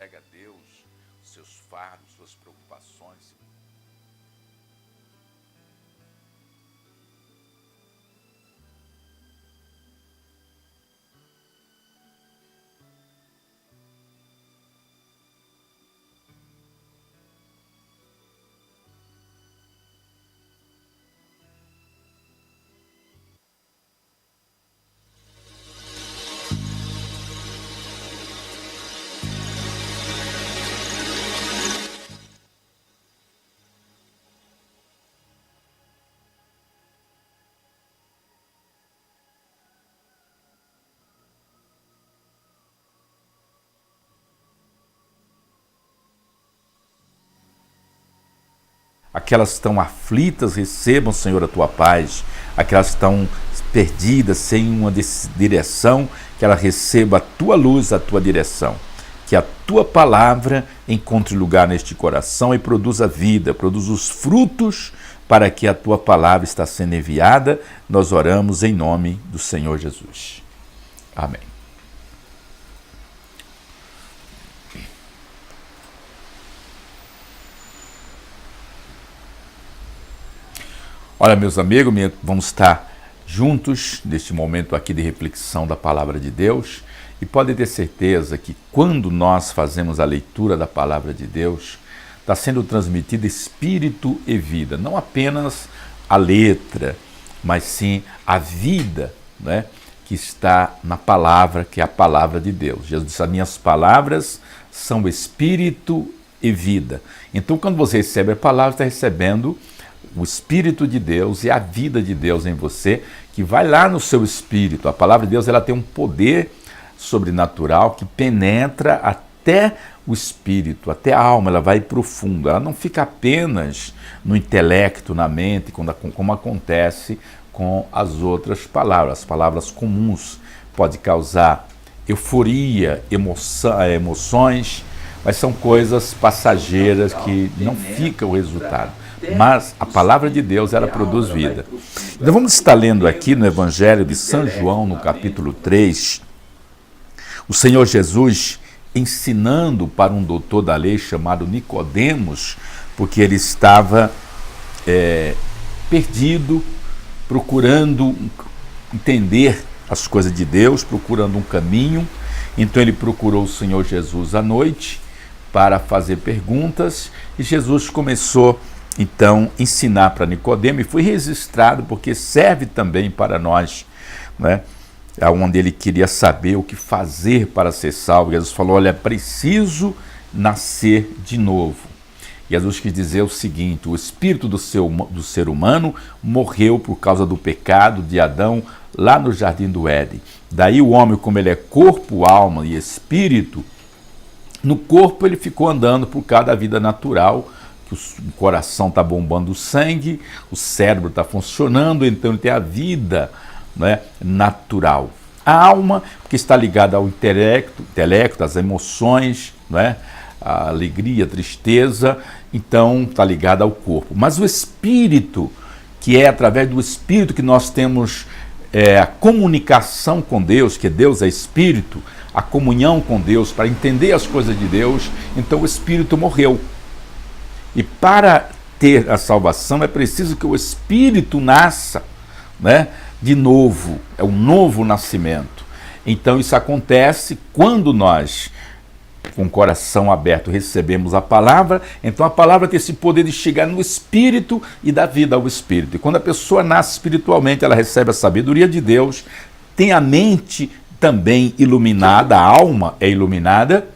entregue a Deus os seus fardos, suas preocupações. Aquelas que estão aflitas, recebam, Senhor, a tua paz. Aquelas que estão perdidas, sem uma direção, que ela receba a tua luz, a tua direção. Que a tua palavra encontre lugar neste coração e produza vida, produza os frutos para que a tua palavra está sendo enviada. Nós oramos em nome do Senhor Jesus. Amém. Olha, meus amigos, vamos estar juntos neste momento aqui de reflexão da palavra de Deus, e pode ter certeza que quando nós fazemos a leitura da palavra de Deus, está sendo transmitido espírito e vida, não apenas a letra, mas sim a vida, né, que está na palavra, que é a palavra de Deus. Jesus disse: as minhas palavras são espírito e vida. Então, quando você recebe a palavra, está recebendo o Espírito de Deus e a vida de Deus em você, que vai lá no seu espírito. A palavra de Deus, ela tem um poder sobrenatural que penetra até o espírito, até a alma, ela vai profundo. Ela não fica apenas no intelecto, na mente, como acontece com as outras palavras. As palavras comuns podem causar euforia, emoções, mas são coisas passageiras que não fica o resultado. Mas a palavra de Deus, ela produz vida. Então vamos estar lendo aqui no Evangelho de São João, no capítulo 3, o Senhor Jesus ensinando para um doutor da lei chamado Nicodemos, porque ele estava perdido, procurando entender as coisas de Deus, procurando um caminho. Então ele procurou o Senhor Jesus à noite para fazer perguntas, e Jesus começou então ensinar para Nicodemo, e foi registrado porque serve também para nós, né? Onde ele queria saber o que fazer para ser salvo. Jesus falou: olha, é preciso nascer de novo. Jesus quis dizer o seguinte: o espírito do ser humano morreu por causa do pecado de Adão lá no jardim do Éden. Daí o homem, como ele é corpo, alma e espírito, no corpo ele ficou andando por causa da vida natural, que o coração está bombando sangue, o cérebro está funcionando, então ele tem a vida, né, natural. A alma, porque está ligada ao intelecto, às emoções, né, a alegria, a tristeza, então está ligada ao corpo. Mas o espírito, que é através do espírito que nós temos a comunicação com Deus, que Deus é espírito, a comunhão com Deus, para entender as coisas de Deus, então o espírito morreu. E para ter a salvação é preciso que o espírito nasça, né, de novo, é um novo nascimento. Então isso acontece quando nós, com o coração aberto, recebemos a palavra. Então a palavra tem esse poder de chegar no espírito e dar vida ao espírito. E quando a pessoa nasce espiritualmente, ela recebe a sabedoria de Deus, tem a mente também iluminada, a alma é iluminada,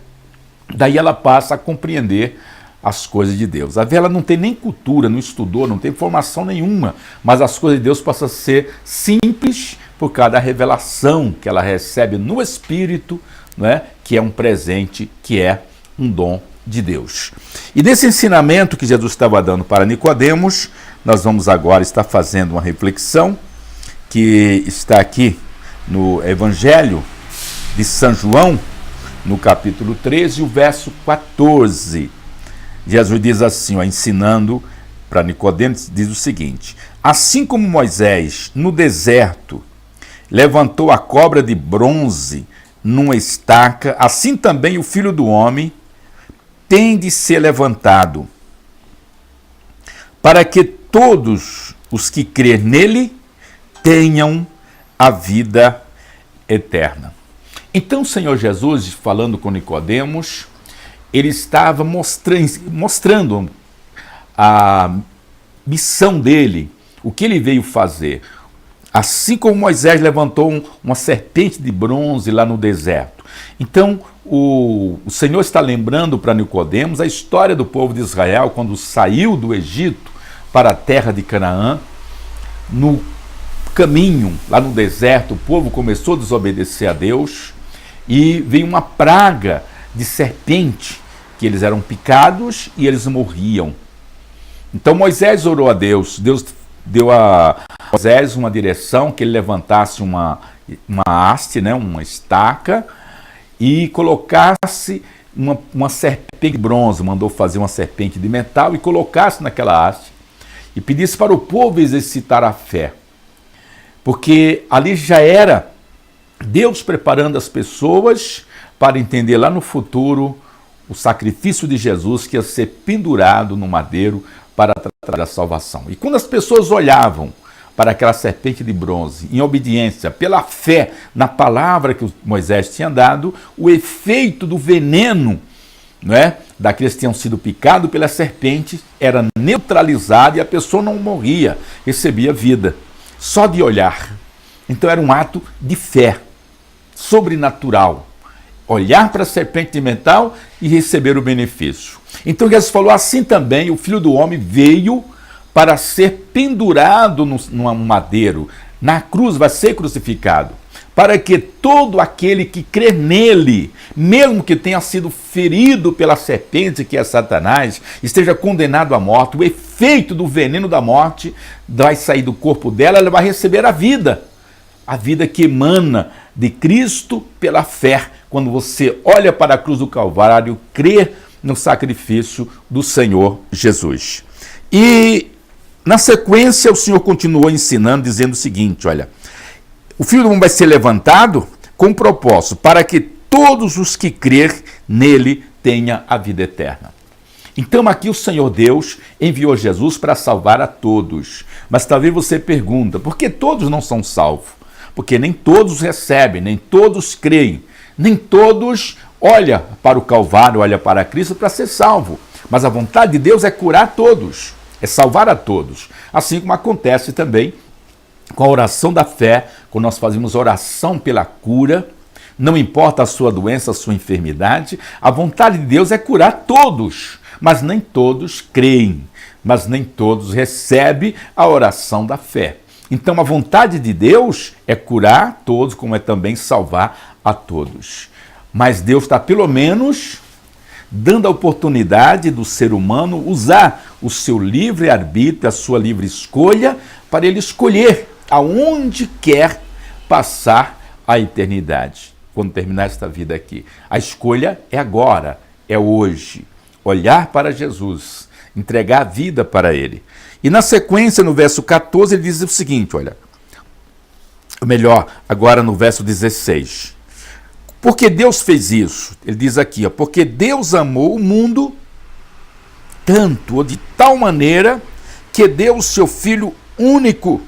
daí ela passa a compreender as coisas de Deus. A vela não tem nem cultura, não estudou, não tem formação nenhuma, mas as coisas de Deus passam a ser simples por causa da revelação que ela recebe no Espírito, né, que é um presente, que é um dom de Deus. E nesse ensinamento que Jesus estava dando para Nicodemos, nós vamos agora estar fazendo uma reflexão que está aqui no Evangelho de São João, no capítulo 13, o verso 14. Jesus diz assim, ensinando para Nicodemos, diz o seguinte: assim como Moisés, no deserto, levantou a cobra de bronze numa estaca, assim também o Filho do Homem tem de ser levantado, para que todos os que crêem nele tenham a vida eterna. Então o Senhor Jesus, falando com Nicodemos, ele estava mostrando a missão dele, o que ele veio fazer. Assim como Moisés levantou uma serpente de bronze lá no deserto. Então o Senhor está lembrando para Nicodemos a história do povo de Israel quando saiu do Egito para a terra de Canaã. No caminho, lá no deserto, o povo começou a desobedecer a Deus e veio uma praga de serpente, que eles eram picados e eles morriam. Então Moisés orou a Deus, Deus deu a Moisés uma direção, que ele levantasse uma haste, né, uma estaca, e colocasse uma serpente de bronze, mandou fazer uma serpente de metal e colocasse naquela haste, e pedisse para o povo exercitar a fé, porque ali já era Deus preparando as pessoas para entender lá no futuro o sacrifício de Jesus que ia ser pendurado no madeiro para trazer a salvação. E quando as pessoas olhavam para aquela serpente de bronze, em obediência, pela fé na palavra que Moisés tinha dado, o efeito do veneno, não é, daqueles que tinham sido picados pela serpente era neutralizado e a pessoa não morria, recebia vida, só de olhar. Então era um ato de fé sobrenatural, olhar para a serpente de metal e receber o benefício. Então Jesus falou, assim também o Filho do Homem veio para ser pendurado no madeiro, na cruz vai ser crucificado, para que todo aquele que crê nele, mesmo que tenha sido ferido pela serpente, que é Satanás, esteja condenado à morte, o efeito do veneno da morte vai sair do corpo dela, ela vai receber a vida que emana de Cristo pela fé, quando você olha para a cruz do Calvário, crê no sacrifício do Senhor Jesus. E na sequência o Senhor continuou ensinando, dizendo o seguinte, olha, o Filho do Homem vai ser levantado com propósito, para que todos os que crer nele tenham a vida eterna. Então aqui o Senhor Deus enviou Jesus para salvar a todos. Mas talvez você pergunta, por que todos não são salvos? Porque nem todos recebem, nem todos creem, nem todos olham para o Calvário, olham para Cristo para ser salvo. Mas a vontade de Deus é curar todos, é salvar a todos. Assim como acontece também com a oração da fé, quando nós fazemos oração pela cura, não importa a sua doença, a sua enfermidade, a vontade de Deus é curar todos, mas nem todos creem, mas nem todos recebem a oração da fé. Então a vontade de Deus é curar todos, como é também salvar a todos. Mas Deus está pelo menos dando a oportunidade do ser humano usar o seu livre-arbítrio, a sua livre escolha, para ele escolher aonde quer passar a eternidade, quando terminar esta vida aqui. A escolha é agora, é hoje. Olhar para Jesus, entregar a vida para ele. E na sequência, no verso 14, ele diz o seguinte, olha, melhor, agora no verso 16. Porque Deus fez isso? Ele diz aqui, ó, porque Deus amou o mundo tanto, ou de tal maneira, que deu o seu Filho único,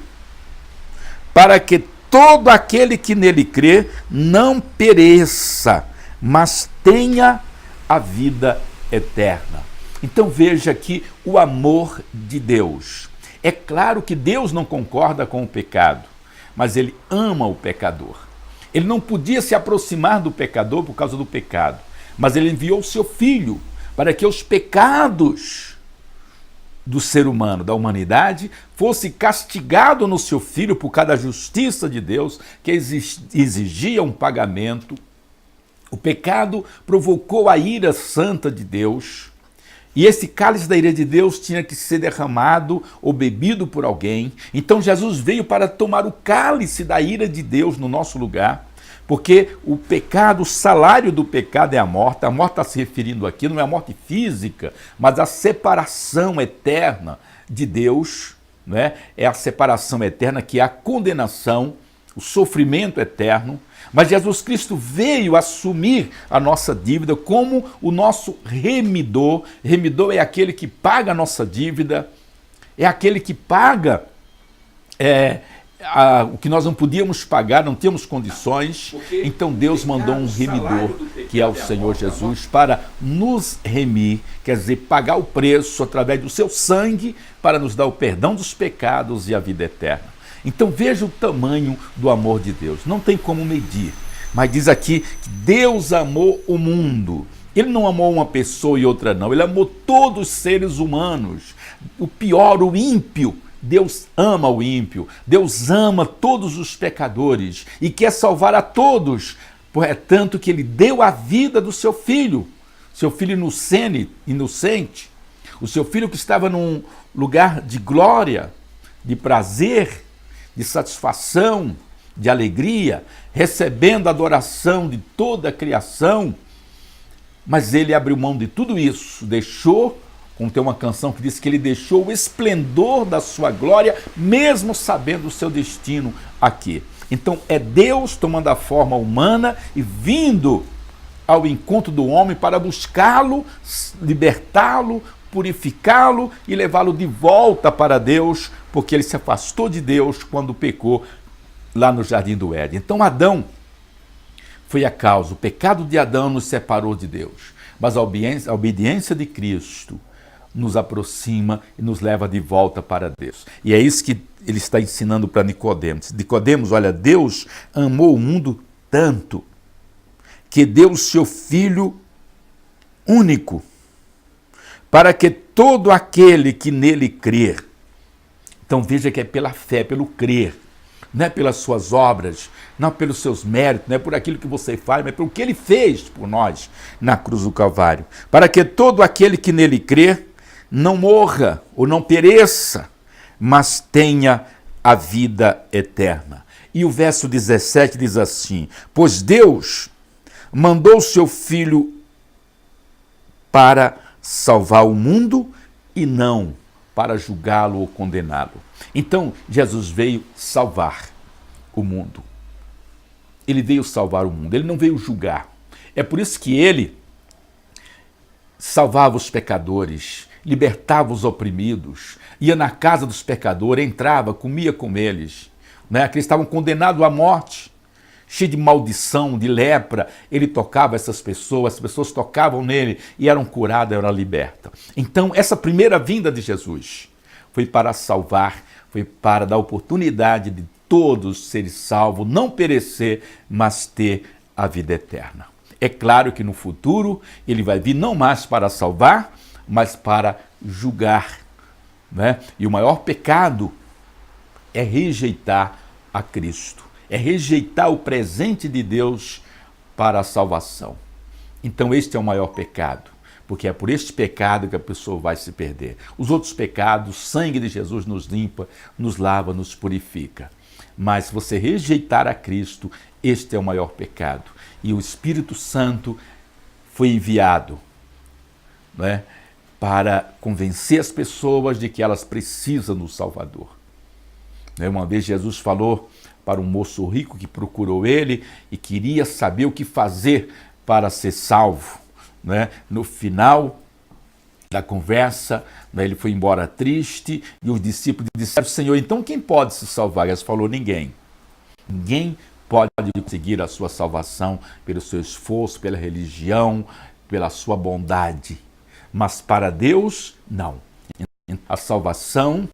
para que todo aquele que nele crê não pereça, mas tenha a vida eterna. Então veja aqui o amor de Deus. É claro que Deus não concorda com o pecado, mas ele ama o pecador. Ele não podia se aproximar do pecador por causa do pecado, mas ele enviou o seu Filho para que os pecados do ser humano, da humanidade, fosse castigado no seu Filho por causa da justiça de Deus, que exigia um pagamento. O pecado provocou a ira santa de Deus, e esse cálice da ira de Deus tinha que ser derramado ou bebido por alguém. Então Jesus veio para tomar o cálice da ira de Deus no nosso lugar, porque o pecado, o salário do pecado é a morte está se referindo aqui, não é a morte física, mas a separação eterna de Deus, né? É a separação eterna que é a condenação. o sofrimento eterno, mas Jesus Cristo veio assumir a nossa dívida como o nosso remidor. Remidor é aquele que paga a nossa dívida, é aquele que paga o que nós não podíamos pagar, não tínhamos condições. Então Deus mandou um remidor, que é o Senhor Jesus, para nos remir, quer dizer, pagar o preço através do seu sangue para nos dar o perdão dos pecados e a vida eterna. Então veja o tamanho do amor de Deus, não tem como medir, mas diz aqui que Deus amou o mundo. Ele não amou uma pessoa e outra não, ele amou todos os seres humanos, o pior, o ímpio. Deus ama o ímpio, Deus ama todos os pecadores e quer salvar a todos, é tanto que ele deu a vida do seu filho inocente, o seu filho que estava num lugar de glória, de prazer, de satisfação, de alegria, recebendo a adoração de toda a criação, mas ele abriu mão de tudo isso, como tem uma canção que diz que ele deixou o esplendor da sua glória, mesmo sabendo o seu destino aqui. Então é Deus tomando a forma humana e vindo ao encontro do homem para buscá-lo, libertá-lo, purificá-lo e levá-lo de volta para Deus, porque ele se afastou de Deus quando pecou lá no Jardim do Éden. Então Adão foi a causa, o pecado de Adão nos separou de Deus, mas a obediência de Cristo nos aproxima e nos leva de volta para Deus. E é isso que ele está ensinando para Nicodemos. Nicodemos, olha, Deus amou o mundo tanto que deu o seu Filho único, para que todo aquele que nele crer, então veja que é pela fé, pelo crer, não é pelas suas obras, não pelos seus méritos, não é por aquilo que você faz, mas pelo que ele fez por nós na cruz do Calvário, para que todo aquele que nele crer não morra ou não pereça, mas tenha a vida eterna. E o verso 17 diz assim: pois Deus mandou o seu Filho para salvar o mundo e não para julgá-lo ou condená-lo. Então, Jesus veio salvar o mundo. Ele veio salvar o mundo, ele não veio julgar. É por isso que ele salvava os pecadores, libertava os oprimidos, ia na casa dos pecadores, entrava, comia com eles, né? Que eles estavam condenados à morte, cheio de maldição, de lepra. Ele tocava essas pessoas, as pessoas tocavam nele e eram curadas, eram libertas. Então, essa primeira vinda de Jesus foi para salvar, foi para dar oportunidade de todos serem salvos, não perecer, mas ter a vida eterna. É claro que no futuro ele vai vir não mais para salvar, mas para julgar, né? E o maior pecado é rejeitar a Cristo, é rejeitar o presente de Deus para a salvação. Então este é o maior pecado, porque é por este pecado que a pessoa vai se perder. Os outros pecados, o sangue de Jesus nos limpa, nos lava, nos purifica. Mas se você rejeitar a Cristo, este é o maior pecado. E o Espírito Santo foi enviado, né, para convencer as pessoas de que elas precisam do Salvador. Uma vez Jesus falou para um moço rico que procurou ele e queria saber o que fazer para ser salvo. No final da conversa, ele foi embora triste e os discípulos disseram: Senhor, então quem pode se salvar? Jesus falou: ninguém. Ninguém pode conseguir a sua salvação pelo seu esforço, pela religião, pela sua bondade. Mas para Deus, não. A salvação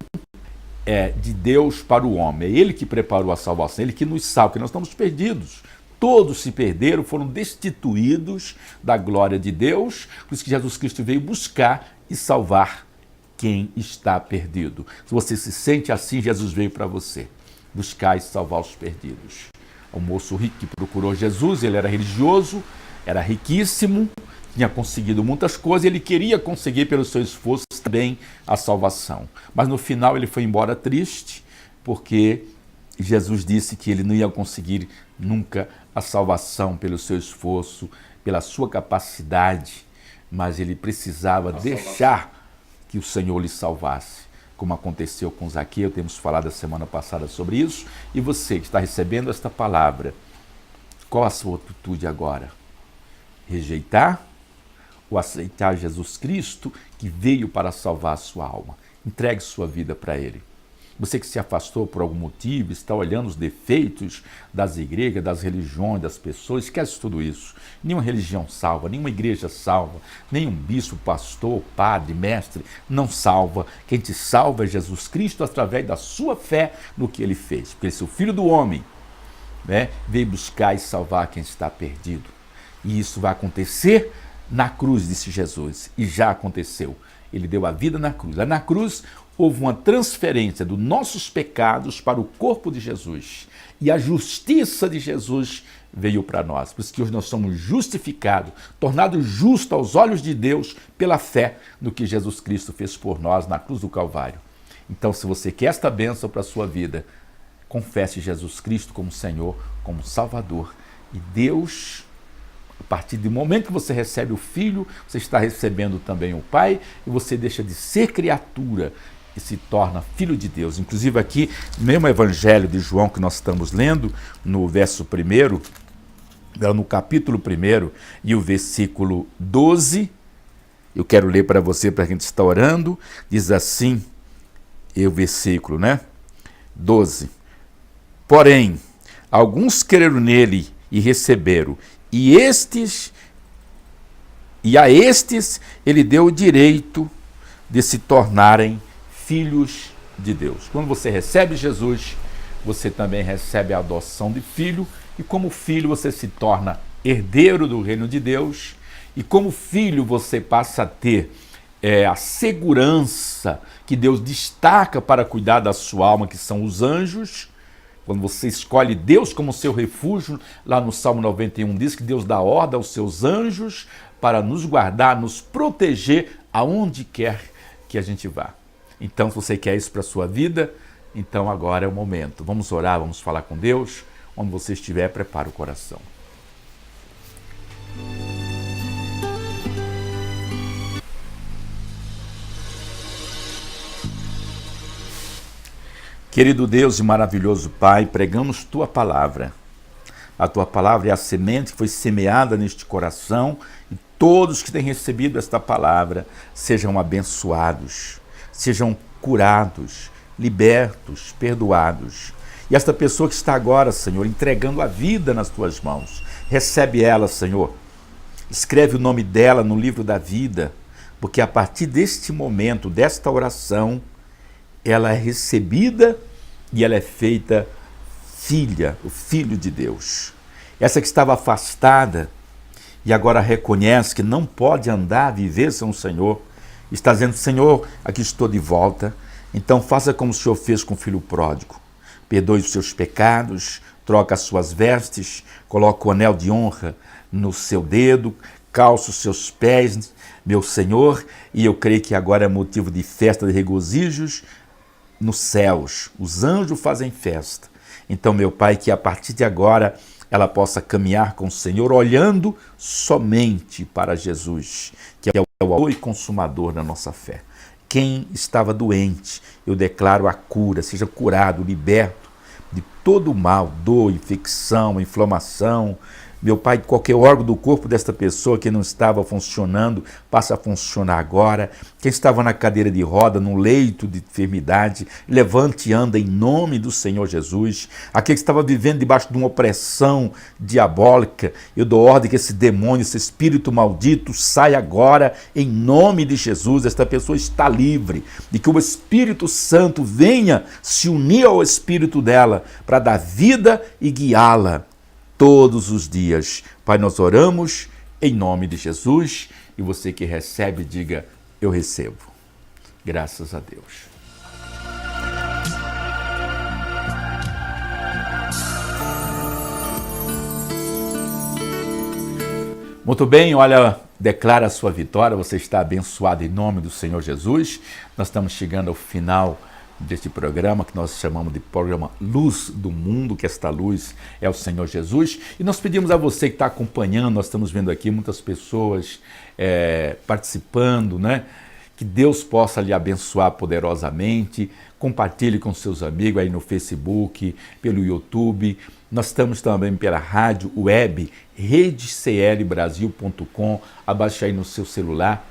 é de Deus para o homem. É Ele que preparou a salvação, Ele que nos salva, porque nós estamos perdidos. Todos se perderam, foram destituídos da glória de Deus. Por isso que Jesus Cristo veio buscar e salvar quem está perdido. Se você se sente assim, Jesus veio para você buscar e salvar os perdidos. O moço rico que procurou Jesus, ele era religioso, era riquíssimo, tinha conseguido muitas coisas, ele queria conseguir pelo seu esforço também a salvação. Mas no final ele foi embora triste, porque Jesus disse que ele não ia conseguir nunca a salvação pelo seu esforço, pela sua capacidade, mas ele precisava deixar que o Senhor lhe salvasse. como aconteceu com Zaqueu, temos falado a semana passada sobre isso. E você que está recebendo esta palavra, qual a sua atitude agora? Rejeitar ou aceitar Jesus Cristo, que veio para salvar a sua alma? Entregue sua vida para Ele. Você que se afastou por algum motivo, está olhando os defeitos das igrejas, das religiões, das pessoas, esquece tudo isso. Nenhuma religião salva, nenhuma igreja salva, nenhum bispo, pastor, padre, mestre não salva. Quem te salva é Jesus Cristo através da sua fé no que Ele fez. Porque Ele é o Filho do homem, né? Veio buscar e salvar quem está perdido. E isso vai acontecer na cruz, disse Jesus, e já aconteceu. Ele deu a vida na cruz. Na cruz houve uma transferência dos nossos pecados para o corpo de Jesus. E a justiça de Jesus veio para nós. Por isso que hoje nós somos justificados, tornados justos aos olhos de Deus pela fé no que Jesus Cristo fez por nós na cruz do Calvário. Então, se você quer esta bênção para a sua vida, confesse Jesus Cristo como Senhor, como Salvador. E Deus, a partir do momento que você recebe o Filho, você está recebendo também o Pai, e você deixa de ser criatura e se torna filho de Deus. Inclusive aqui, no mesmo Evangelho de João que nós estamos lendo, no verso 1, no capítulo 1 e o versículo 12, eu quero ler para você, para a gente estar orando, diz assim, o versículo, 12. Porém, alguns creram nele e receberam, e a estes ele deu o direito de se tornarem filhos de Deus. Quando você recebe Jesus, você também recebe a adoção de filho, e como filho você se torna herdeiro do reino de Deus, e como filho você passa a ter a segurança que Deus destaca para cuidar da sua alma, que são os anjos. Quando você escolhe Deus como seu refúgio, lá no Salmo 91 diz que Deus dá ordem aos seus anjos para nos guardar, nos proteger aonde quer que a gente vá. Então, se você quer isso para a sua vida, então agora é o momento. Vamos orar, vamos falar com Deus. Onde você estiver, prepare o coração. Querido Deus e maravilhoso Pai, pregamos Tua palavra. A Tua palavra é a semente que foi semeada neste coração, e todos que têm recebido esta palavra sejam abençoados, sejam curados, libertos, perdoados. E esta pessoa que está agora, Senhor, entregando a vida nas Tuas mãos, recebe ela, Senhor. Escreve o nome dela no livro da vida, porque a partir deste momento, desta oração, ela é recebida e ela é feita filha, o Filho de Deus. Essa que estava afastada e agora reconhece que não pode andar, viver sem o Senhor, está dizendo, Senhor, aqui estou de volta. Então faça como o Senhor fez com o filho pródigo. Perdoe os seus pecados, troca as suas vestes, coloca o anel de honra no seu dedo, calça os seus pés, meu Senhor, e eu creio que agora é motivo de festa, de regozijos nos céus. Os anjos fazem festa. Então, meu Pai, que a partir de agora ela possa caminhar com o Senhor, olhando somente para Jesus, que é o autor e consumador da nossa fé. Quem estava doente, eu declaro a cura, seja curado, liberto de todo o mal, dor, infecção, inflamação. Meu Pai, qualquer órgão do corpo desta pessoa que não estava funcionando, passa a funcionar agora. Quem estava na cadeira de roda, no leito de enfermidade, levante e anda em nome do Senhor Jesus. Aquele que estava vivendo debaixo de uma opressão diabólica, eu dou ordem que esse demônio, esse espírito maldito, saia agora em nome de Jesus. Esta pessoa está livre, e que o Espírito Santo venha se unir ao espírito dela para dar vida e guiá-la todos os dias. Pai, nós oramos em nome de Jesus, e você que recebe, diga, eu recebo. Graças a Deus. Muito bem, olha, declara a sua vitória, você está abençoado em nome do Senhor Jesus. Nós estamos chegando ao final deste programa, que nós chamamos de programa Luz do Mundo, que esta luz é o Senhor Jesus. E nós pedimos a você que está acompanhando, nós estamos vendo aqui muitas pessoas participando, né? Que Deus possa lhe abençoar poderosamente. Compartilhe com seus amigos aí no Facebook, pelo YouTube. Nós estamos também pela rádio web, redeclbrasil.com. Abaixe aí no seu celular,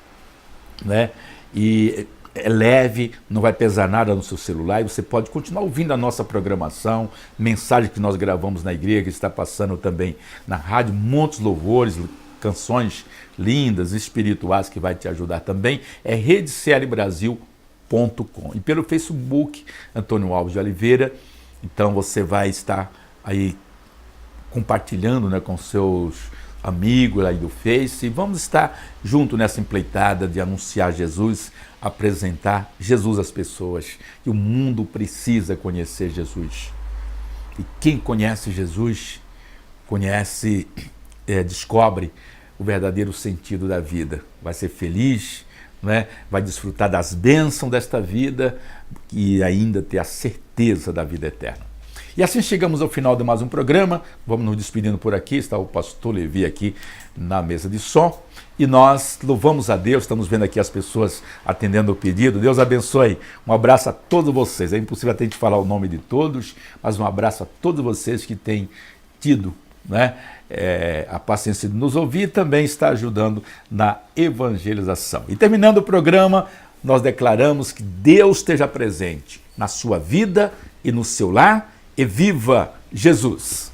né? E é leve, não vai pesar nada no seu celular e você pode continuar ouvindo a nossa programação, mensagem que nós gravamos na igreja, que está passando também na rádio, muitos louvores, canções lindas, espirituais que vai te ajudar também. É redeclbrasil.com. E pelo Facebook, Antônio Alves de Oliveira. Então você vai estar aí compartilhando, né, com seus amigos aí do Face. Vamos estar junto nessa empreitada de anunciar Jesus, apresentar Jesus às pessoas. E o mundo precisa conhecer Jesus. E quem conhece Jesus, descobre o verdadeiro sentido da vida. Vai ser feliz, né? Vai desfrutar das bênçãos desta vida e ainda ter a certeza da vida eterna. E assim chegamos ao final de mais um programa. Vamos nos despedindo por aqui. Está o pastor Levi aqui na mesa de som. E nós louvamos a Deus. Estamos vendo aqui as pessoas atendendo o pedido. Deus abençoe. Um abraço a todos vocês. É impossível até a gente falar o nome de todos, mas um abraço a todos vocês que têm tido, né, a paciência de nos ouvir e também está ajudando na evangelização. E terminando o programa, nós declaramos que Deus esteja presente na sua vida e no seu lar. E viva Jesus!